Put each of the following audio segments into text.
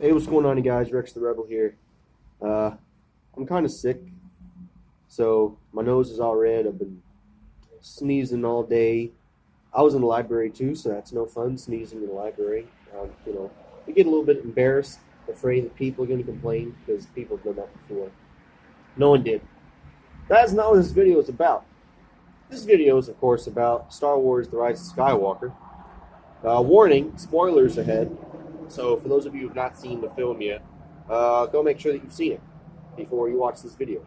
Hey, what's going on, you guys? Rex the Rebel here. Uh, I'm kind of sick, so my nose is all red. I've been sneezing all day. I was in the library too, so that's no fun, sneezing in the library. You get a little bit embarrassed, afraid that people are going to complain because people have done that before. No one did. That's not what this video is about. This video is, of course, about Star Wars The Rise of Skywalker. Warning, spoilers ahead. So for those of you who have not seen the film yet, go make sure that you've seen it before you watch this video.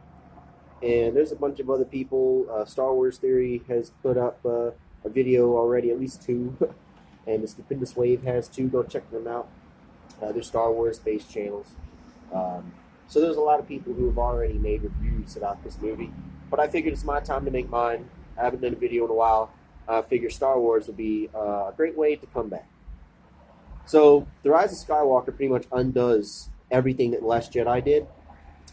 And there's a bunch of other people. Star Wars Theory has put up a video already, at least two, and the Stupendous Wave has two. Go check them out. They're Star Wars-based channels. So there's a lot of people who have already made reviews about this movie, but I figured it's my time to make mine. I haven't done a video in a while. I figure Star Wars would be a great way to come back. So The Rise of Skywalker pretty much undoes everything that The Last Jedi did,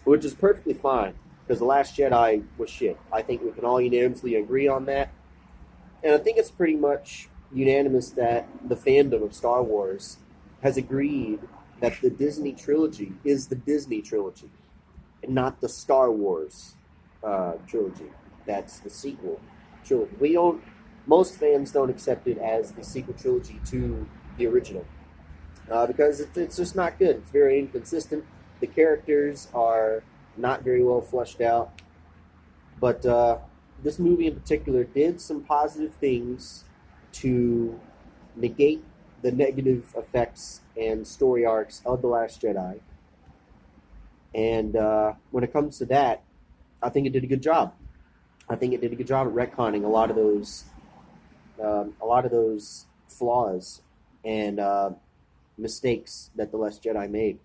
which is perfectly fine, because The Last Jedi was shit. I think we can all unanimously agree on that. And I think it's pretty much unanimous that the fandom of Star Wars has agreed that the Disney trilogy is the Disney trilogy, and not the Star Wars trilogy. That's the sequel trilogy. Most fans don't accept it as the sequel trilogy to the original. Because it's just not good. It's very inconsistent. The characters are not very well fleshed out. But this movie in particular did some positive things to negate the negative effects and story arcs of The Last Jedi. And when it comes to that, I think it did a good job. I think it did a good job at retconning a lot of those flaws and mistakes that The Last Jedi made.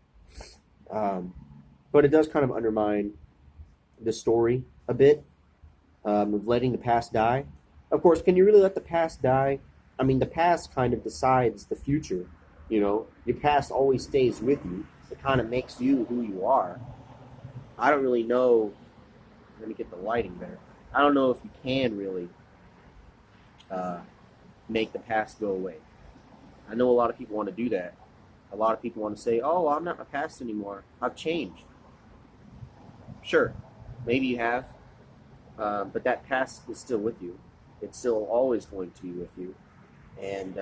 But it does kind of undermine the story a bit, of letting the past die. Of course, can you really let the past die? I mean, the past kind of decides the future. You know, your past always stays with you. It kind of makes you who you are. I don't really know. Let me get the lighting better. I don't know if you can really uh, make the past go away. I know a lot of people want to do that. A lot of people want to say, "Oh, I'm not my past anymore. I've changed." Sure, maybe you have, but that past is still with you. It's still always going to be with you, and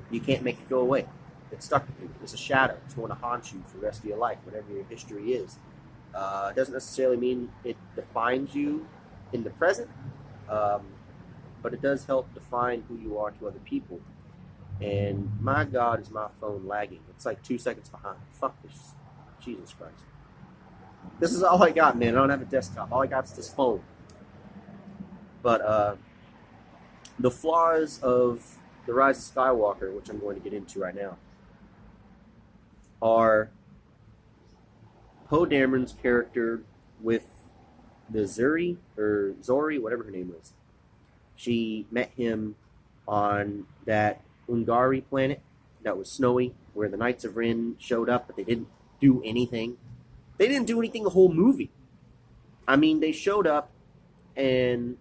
you can't make it go away. It's stuck with you. It's a shadow. It's going to haunt you for the rest of your life, whatever your history is. It doesn't necessarily mean it defines you in the present, um, but it does help define who you are to other people. And my God, is my phone lagging? It's like 2 seconds behind. Fuck this. Jesus Christ. This is all I got, man. I don't have a desktop. All I got is this phone. But the flaws of The Rise of Skywalker, which I'm going to get into right now, are Poe Dameron's character with the Zori, whatever her name was. She met him on that Ungari planet that was snowy, where the Knights of Ren showed up, but they didn't do anything. They didn't do anything the whole movie. I mean, they showed up and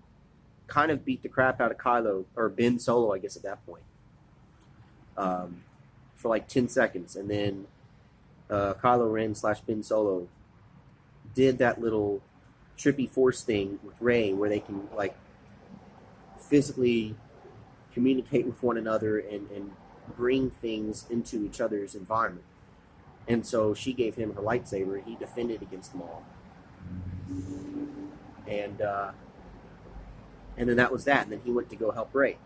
kind of beat the crap out of Kylo, or Ben Solo, I guess, at that point, for like 10 seconds. And then Kylo Ren / Ben Solo did that little trippy force thing with Rey, where they can, like, physically communicate with one another and bring things into each other's environment. And so she gave him her lightsaber, and he defended against them all. And then that was that. And then he went to go help Rey.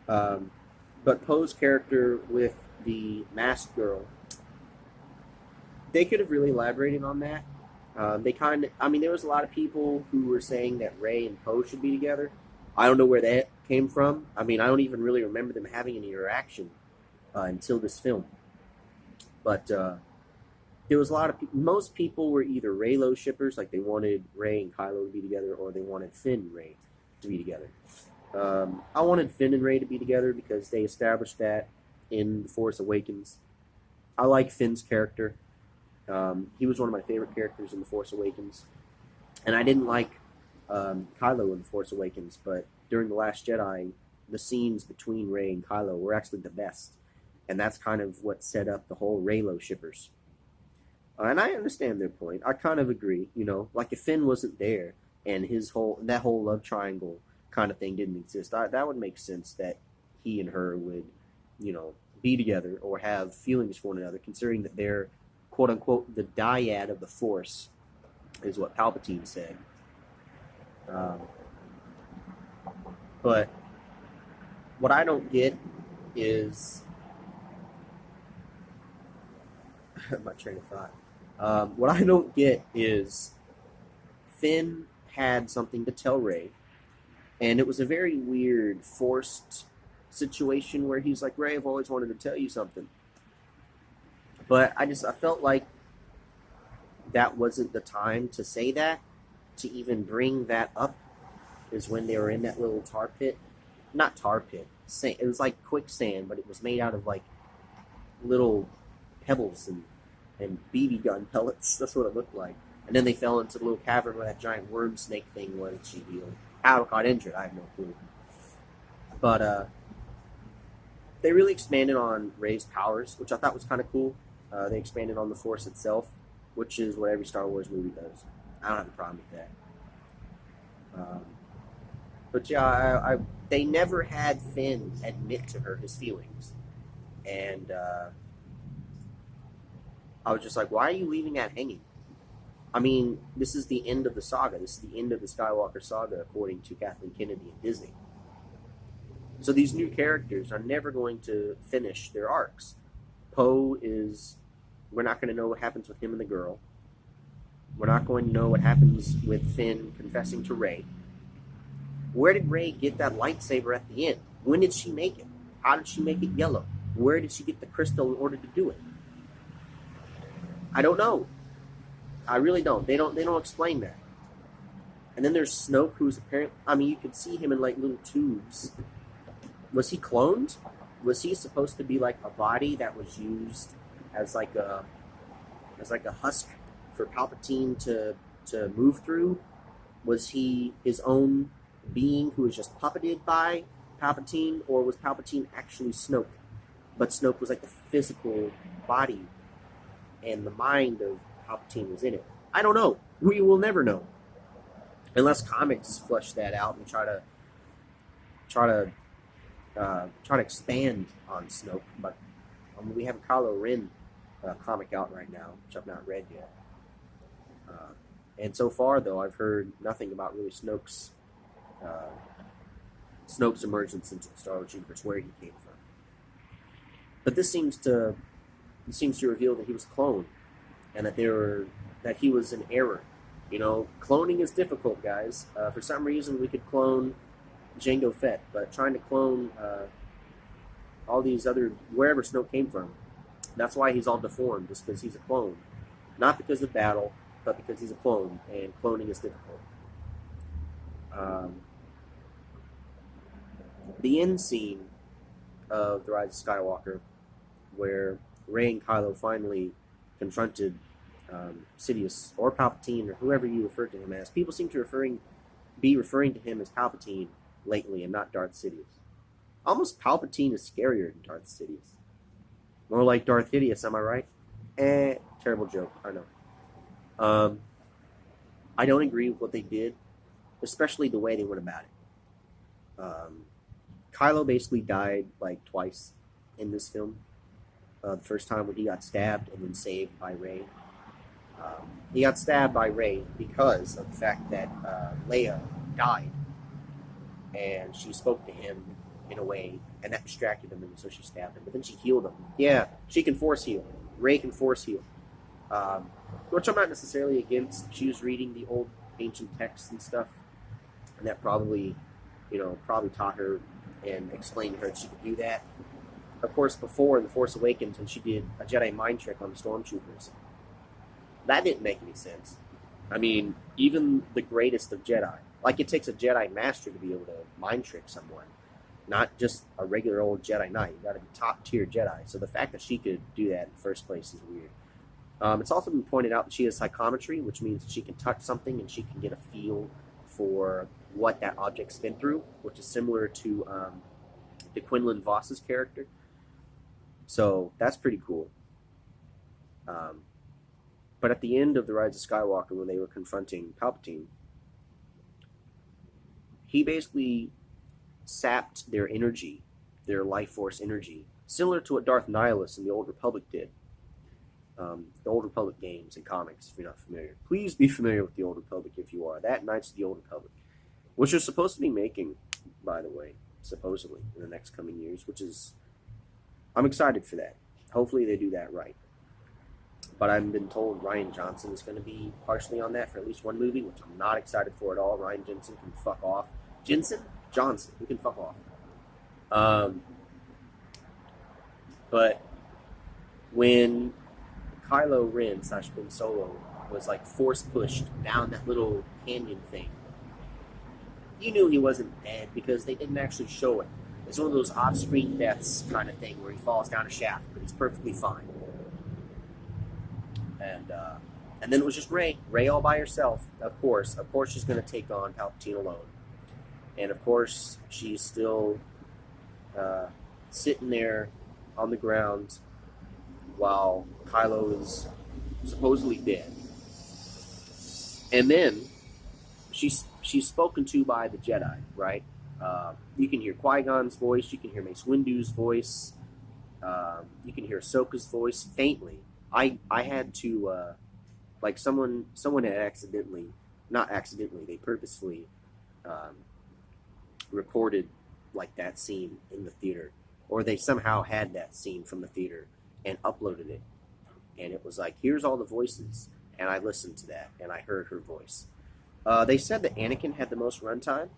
But Poe's character with the masked girl, they could have really elaborated on that. There was a lot of people who were saying that Rey and Poe should be together. I don't know where that came from. I mean, I don't even really remember them having any interaction until this film. But there was a lot of people. Most people were either Reylo shippers, like they wanted Rey and Kylo to be together, or they wanted Finn and Rey to be together. I wanted Finn and Rey to be together because they established that in The Force Awakens. I like Finn's character. He was one of my favorite characters in The Force Awakens. And I didn't like Kylo in The Force Awakens, but during The Last Jedi, the scenes between Rey and Kylo were actually the best. And that's kind of what set up the whole Reylo shippers. And I understand their point. I kind of agree. You know, like if Finn wasn't there and that whole love triangle kind of thing didn't exist, that would make sense that he and her would, you know, be together or have feelings for one another, considering that they're quote unquote the dyad of the Force, is what Palpatine said. Um, but what I don't get is my train of thought. What I don't get is Finn had something to tell Rey, and it was a very weird, forced situation where he's like, "Rey, I've always wanted to tell you something," but I felt like that wasn't the time to say that, to even bring that up. Is when they were in that little tar pit, not tar pit. It was like quicksand, but it was made out of like little pebbles and BB gun pellets. That's what it looked like. And then they fell into the little cavern where that giant worm snake thing was. She healed. How it got injured, I have no clue. But they really expanded on Rey's powers, which I thought was kind of cool. They expanded on the Force itself, which is what every Star Wars movie does. I don't have a problem with that. But yeah, they never had Finn admit to her his feelings, and I was just like, why are you leaving that hanging? I mean, this is the end of the saga. This is the end of the Skywalker saga, according to Kathleen Kennedy and Disney. So these new characters are never going to finish their arcs. Poe is, we're not going to know what happens with him and the girl. We're not going to know what happens with Finn confessing to Rey. Where did Rey get that lightsaber at the end? When did she make it? How did she make it yellow? Where did she get the crystal in order to do it? I don't know. I really don't. They don't explain that. And then there's Snoke, who's apparently, I mean, you could see him in like little tubes. Was he cloned? Was he supposed to be like a body that was used as like a husk for Palpatine to move through? Was he his own being who was just puppeted by Palpatine, or was Palpatine actually Snoke? But Snoke was like the physical body, and the mind of Palpatine was in it. I don't know. We will never know, unless comics flesh that out and try to expand on Snoke. But we have a Kylo Ren comic out right now, which I've not read yet. And so far, though, I've heard nothing about really Snoke's emergence into the Star Wars universe, where he came from. But this seems to reveal that he was cloned, and that he was an error. You know, cloning is difficult, guys. For some reason, we could clone Jango Fett, but trying to clone all these other, wherever Snoke came from, that's why he's all deformed, just because he's a clone. Not because of battle, but because he's a clone, and cloning is difficult. The end scene of The Rise of Skywalker, where Rey and Kylo finally confronted Sidious or Palpatine or whoever you refer to him as. People seem to be referring to him as Palpatine lately and not Darth Sidious. Almost Palpatine is scarier than Darth Sidious. More like Darth Hideous, am I right? Terrible joke, I know. I don't agree with what they did, especially the way they went about it. Kylo basically died like twice in this film. The first time when he got stabbed and then saved by Rey. He got stabbed by Rey because of the fact that Leia died, and she spoke to him in a way, and that distracted him, and so she stabbed him. But then she healed him. Yeah, she can force heal. Rey can force heal, which I'm not necessarily against. She was reading the old ancient texts and stuff, and that probably taught her and explained to her that she could do that. Of course, before in The Force Awakens, when she did a Jedi mind trick on the stormtroopers, that didn't make any sense. I mean, even the greatest of Jedi, like it takes a Jedi master to be able to mind trick someone, not just a regular old Jedi Knight. You got to be top tier Jedi. So the fact that she could do that in the first place is weird. It's also been pointed out that she has psychometry, which means that she can touch something and she can get a feel for what that object's been through, which is similar to Quinlan Voss's character. So that's pretty cool. But at the end of the Rise of Skywalker, when they were confronting Palpatine, he basically sapped their energy, their life force energy, similar to what Darth Nihilus in the Old Republic did. The Old Republic games and comics, if you're not familiar. Please be familiar with the Old Republic if you are. That Knights of the Old Republic, which you're supposed to be making, by the way, supposedly, in the next coming years, which is, I'm excited for that. Hopefully they do that right. But I've been told Rian Johnson is going to be partially on that for at least one movie, which I'm not excited for at all. Rian Johnson can fuck off. Johnson, he can fuck off. But when Kylo Ren / Ben Solo was like force pushed down that little canyon thing, you knew he wasn't dead because they didn't actually show it. It's one of those off-screen deaths kind of thing where he falls down a shaft, but he's perfectly fine. And then it was just Rey all by herself. Of course, she's going to take on Palpatine alone, and of course she's still sitting there on the ground while Kylo is supposedly dead. And then she's spoken to by the Jedi, right? You can hear Qui-Gon's voice, you can hear Mace Windu's voice, you can hear Ahsoka's voice faintly. I had to, like someone had they purposefully recorded like that scene in the theater, or they somehow had that scene from the theater and uploaded it, and it was like, here's all the voices, and I listened to that and I heard her voice. They said that Anakin had the most runtime,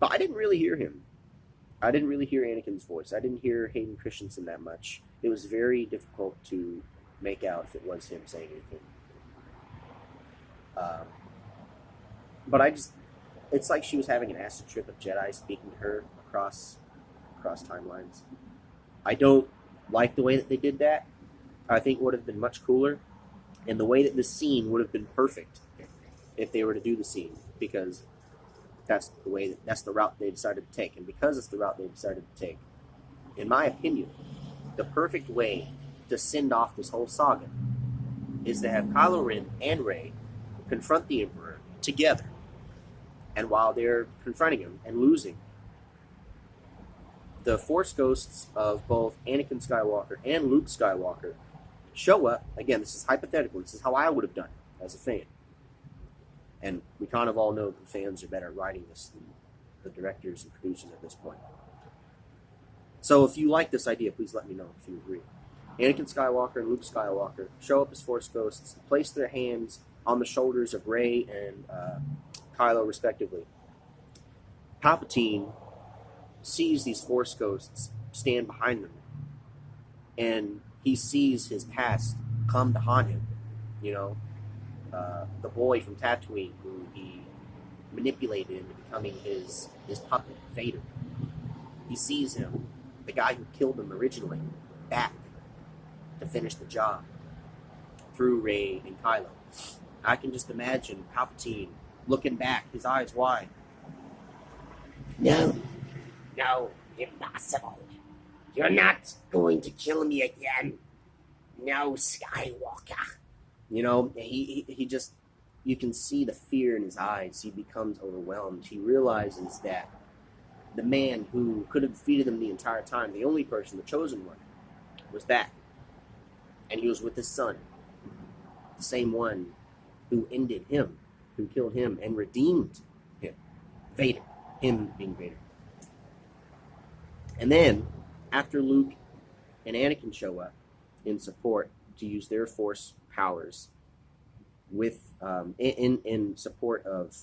but I didn't really hear him. I didn't really hear Anakin's voice. I didn't hear Hayden Christensen that much. It was very difficult to make out if it was him saying anything. But it's like she was having an acid trip of Jedi speaking to her across timelines. I don't like the way that they did that. I think it would have been much cooler, and the way that the scene would have been perfect if they were to do the scene, because that's the route they decided to take, and because it's the route they decided to take, in my opinion, the perfect way to send off this whole saga is to have Kylo Ren and Rey confront the Emperor together, and while they're confronting him and losing, the Force ghosts of both Anakin Skywalker and Luke Skywalker show up. Again, this is hypothetical. This is how I would have done it as a fan. And we kind of all know that fans are better at writing this than the directors and producers at this point. So if you like this idea, please let me know if you agree. Anakin Skywalker and Luke Skywalker show up as Force ghosts, place their hands on the shoulders of Rey and Kylo, respectively. Palpatine sees these Force ghosts stand behind them, and he sees his past come to haunt him. You know, the boy from Tatooine who he manipulated into becoming his puppet, Vader. He sees him, the guy who killed him originally, back to finish the job through Rey and Kylo. I can just imagine Palpatine looking back, his eyes wide. No, impossible. You're not going to kill me again. No, Skywalker. You know, he just, you can see the fear in his eyes. He becomes overwhelmed. He realizes that the man who could have defeated him the entire time, the only person, the chosen one, was that. And he was with his son, the same one who ended him, who killed him and redeemed him. Vader. Him being Vader. And then, after Luke and Anakin show up in support to use their Force powers with in support of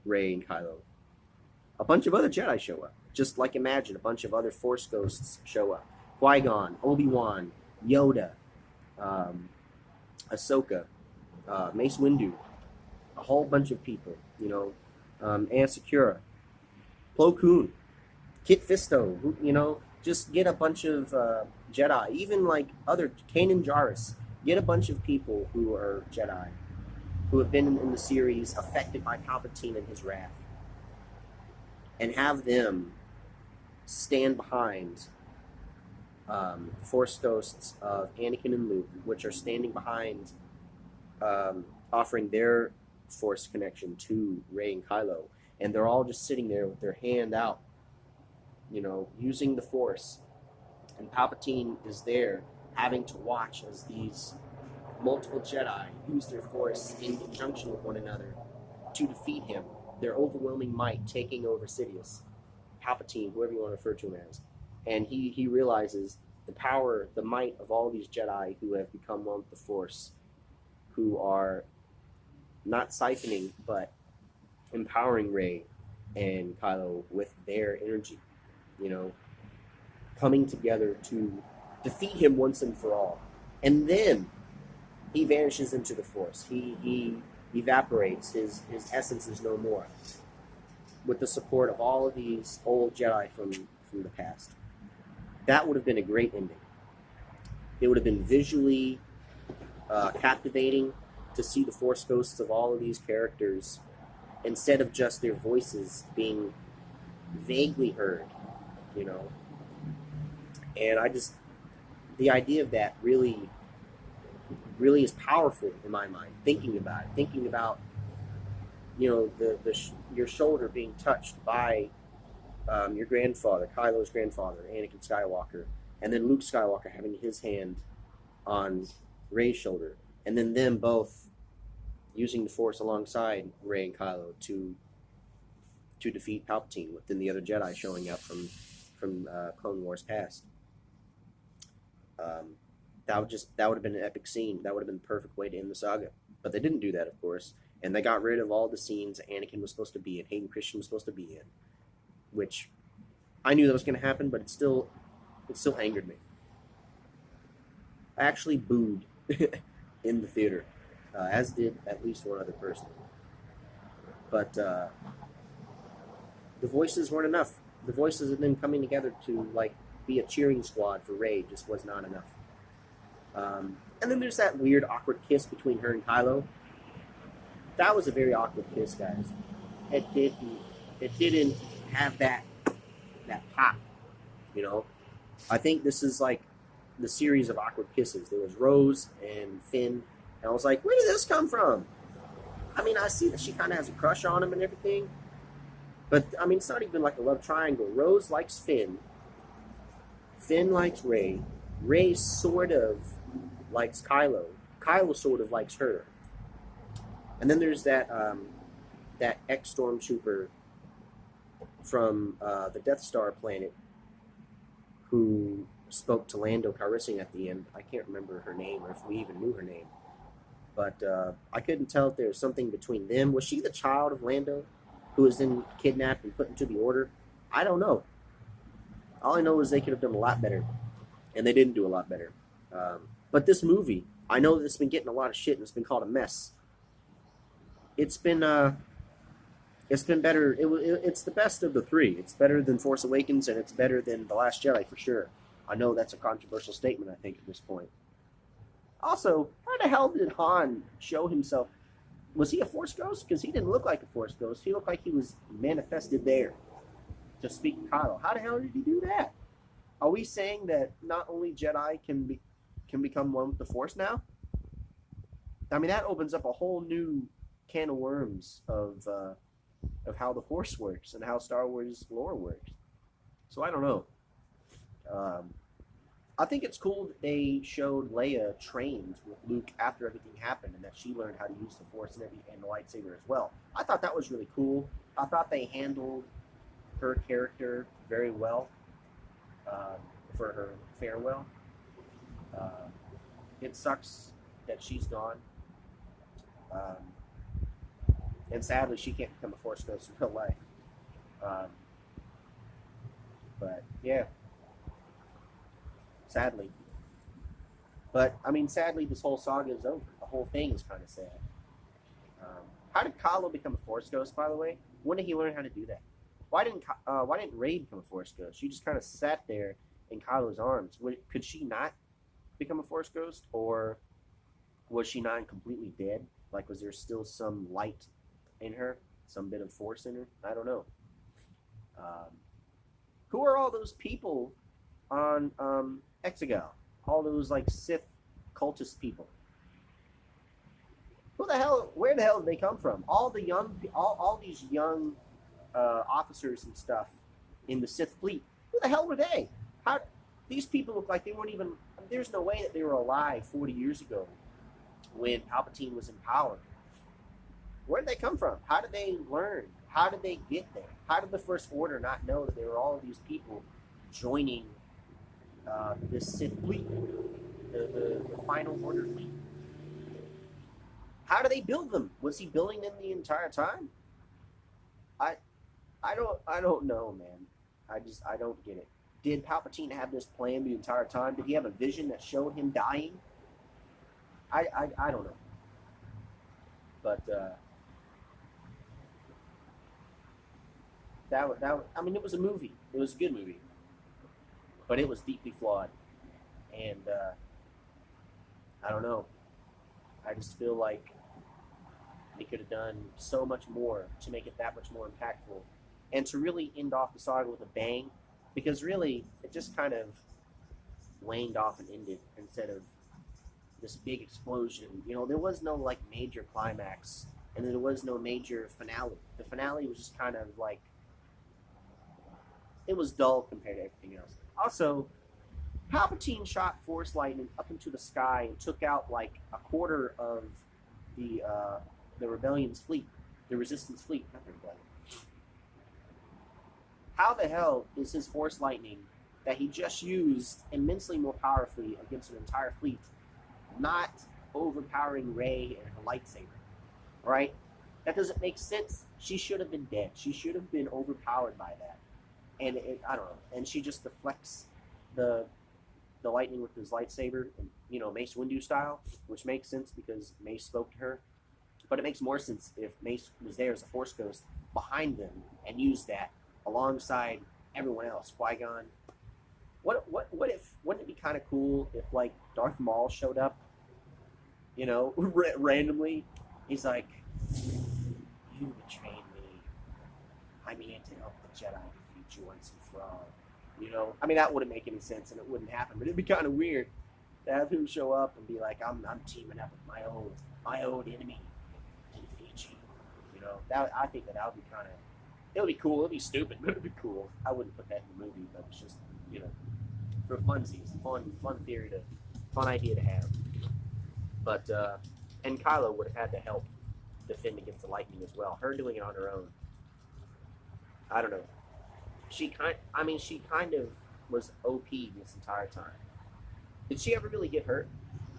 Rey and Kylo, a bunch of other Jedi show up. Just like imagine a bunch of other Force ghosts show up. Qui-Gon, Obi-Wan, Yoda, Ahsoka, Mace Windu, a whole bunch of people, you know, Aayla Secura, Plo Koon, Kit Fisto, who, you know, just get a bunch of Jedi, even like other, Kanan Jarrus, get a bunch of people who are Jedi, who have been in the series affected by Palpatine and his wrath, and have them stand behind Force ghosts of Anakin and Luke, which are standing behind, offering their Force connection to Rey and Kylo, and they're all just sitting there with their hand out, using the Force, and Palpatine is there having to watch as these multiple Jedi use their Force in conjunction with one another to defeat him. Their overwhelming might taking over Sidious, Palpatine, whoever you want to refer to him as. And he realizes the power, the might of all these Jedi who have become one with the Force, who are not siphoning, but empowering Rey and Kylo with their energy, coming together to defeat him once and for all. And then he vanishes into the Force. He evaporates. His essence is no more. With the support of all of these old Jedi from the past. That would have been a great ending. It would have been visually captivating to see the Force ghosts of all of these characters instead of just their voices being vaguely heard, And the idea of that really is powerful in my mind, thinking about your shoulder being touched by your grandfather, Kylo's grandfather, Anakin Skywalker, and then Luke Skywalker having his hand on Rey's shoulder, and then them both using the Force alongside Rey and Kylo to defeat Palpatine, with then the other Jedi showing up from Clone Wars past. That would have been an epic scene. That would have been the perfect way to end the saga. But they didn't do that, of course, and they got rid of all the scenes Anakin was supposed to be in, Hayden Christensen was supposed to be in, which I knew that was going to happen, but it still angered me. I actually booed in the theater, as did at least one other person. But the voices weren't enough. The voices of them coming together to be a cheering squad for Rey just was not enough. And then there's that weird, awkward kiss between her and Kylo. That was a very awkward kiss, guys. It didn't have that pop, I think this is like the series of awkward kisses. There was Rose and Finn, and I was like, where did this come from? I mean, I see that she kind of has a crush on him and everything, but I mean, it's not even like a love triangle. Rose likes Finn. Finn likes Rey. Rey sort of likes Kylo. Kylo sort of likes her. And then there's that ex-stormtrooper from the Death Star planet who spoke to Lando Calrissian at the end. I can't remember her name, or if we even knew her name. But I couldn't tell if there was something between them. Was she the child of Lando who was then kidnapped and put into the Order? I don't know. All I know is they could have done a lot better, and they didn't do a lot better. But this movie, I know that it's been getting a lot of shit and it's been called a mess. It's been better. It's the best of the three. It's better than Force Awakens, and it's better than The Last Jedi for sure. I know that's a controversial statement, I think, at this point. Also, how the hell did Han show himself? Was he a Force ghost? Because he didn't look like a Force ghost. He looked like he was manifested there to speak to Kylo. How the hell did he do that? Are we saying that not only Jedi can become one with the Force now? I mean, that opens up a whole new can of worms of how the Force works and how Star Wars lore works. So I don't know. I think it's cool that they showed Leia trained with Luke after everything happened, and that she learned how to use the Force and the lightsaber as well. I thought that was really cool. I thought they handled her character very well for her farewell. It sucks that she's gone. And sadly, she can't become a Force ghost in real life. But, yeah. Sadly. But, I mean, sadly, this whole saga is over. The whole thing is kind of sad. How did Kylo become a Force ghost, by the way? When did he learn how to do that? Why didn't Rey become a Force ghost? She just kind of sat there in Kylo's arms. Could she not become a Force ghost? Or was she not completely dead? Like, was there still some light in her? Some bit of Force in her? I don't know. Who are all those people on Exegol, all those like Sith cultist people. Who the hell? Where the hell did they come from? All these young officers and stuff in the Sith fleet. Who the hell were they? How? These people look like they weren't even. There's no way that they were alive 40 years ago when Palpatine was in power. Where did they come from? How did they learn? How did they get there? How did the First Order not know that there were all of these people joining this Sith fleet, the Final Order fleet? How did they build them? Was he building them the entire time? I don't know, man. I don't get it. Did Palpatine have this plan the entire time? Did he have a vision that showed him dying? I don't know. But I mean, it was a movie. It was a good movie, but it was deeply flawed, and I don't know. I just feel like they could have done so much more to make it that much more impactful, and to really end off the saga with a bang, because really it just kind of waned off and ended instead of this big explosion. You know, there was no like major climax, and there was no major finale. The finale was just kind of like, it was dull compared to everything else. Also, Palpatine shot Force lightning up into the sky and took out like a quarter of the Rebellion's fleet, the Resistance fleet, not the Rebellion. How the hell is his Force lightning that he just used immensely more powerfully against an entire fleet not overpowering Rey and her lightsaber? Right? That doesn't make sense. She should have been dead. She should have been overpowered by that. And I don't know. And she just deflects the lightning with his lightsaber, and, you know, Mace Windu style, which makes sense because Mace spoke to her. But it makes more sense if Mace was there as a Force ghost behind them and used that alongside everyone else. Qui-Gon. What if? Wouldn't it be kind of cool if like Darth Maul showed up? You know, randomly. He's like, "You betrayed me. I'm here to help the Jedi defeat you once and for all." You know, I mean, that wouldn't make any sense and it wouldn't happen, but it'd be kind of weird to have him show up and be like, I'm teaming up with my old enemy to defeat you. You know, I think that would be kind of, it would be cool. It would be stupid, but it would be cool. I wouldn't put that in the movie, but it's just, you know, for funsies, fun idea to have. But and Kylo would have had to help defend against the lightning as well. Her doing it on her own, I don't know. She kind of was OP this entire time. Did she ever really get hurt?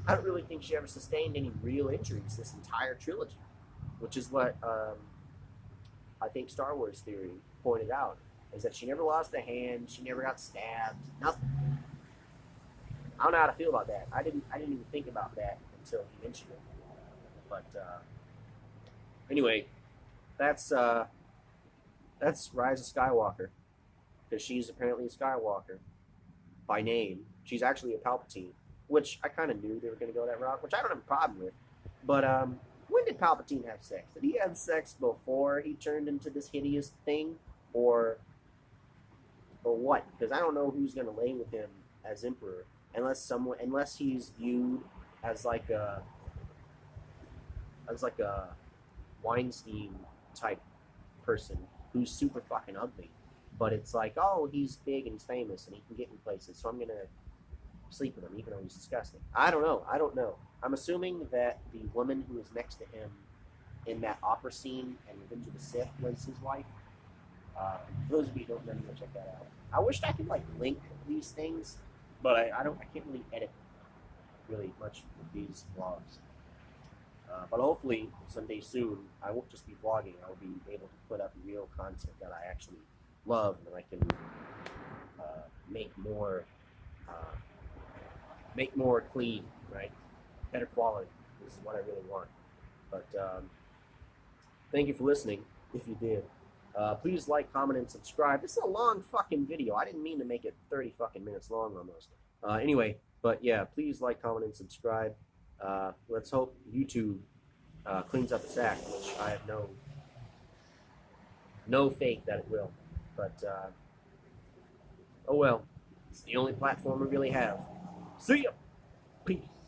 I don't really think she ever sustained any real injuries this entire trilogy, which is what I think Star Wars theory pointed out, is that she never lost a hand, she never got stabbed, nothing. I don't know how to feel about that. I didn't even think about that until he mentioned it. But anyway, that's Rise of Skywalker, because she's apparently a Skywalker by name. She's actually a Palpatine, which I kind of knew they were going to go that route, which I don't have a problem with. But when did Palpatine have sex? Did he have sex before he turned into this hideous thing, or what? Because I don't know who's going to lay with him as Emperor, unless he's viewed as like a Weinstein type person who's super fucking ugly. But it's like, oh, he's big and he's famous and he can get me places, so I'm going to sleep with him, even though he's disgusting. I don't know. I'm assuming that the woman who was next to him in that opera scene and Revenge of the Sith was his wife. For those of you who don't know, go check that out. I wish I could like link these things, but I can't really edit really much with these vlogs. But hopefully someday soon I won't just be vlogging. I'll be able to put up real content that I actually love and I can make more clean, right? Better quality. This is what I really want. But thank you for listening. If you did, please like, comment, and subscribe. This is a long fucking video. I didn't mean to make it 30 fucking minutes long almost. Anyway, but yeah, please like, comment, and subscribe. Let's hope YouTube cleans up its act, which I have no faith that it will. But oh well, it's the only platform we really have. See ya. Peace.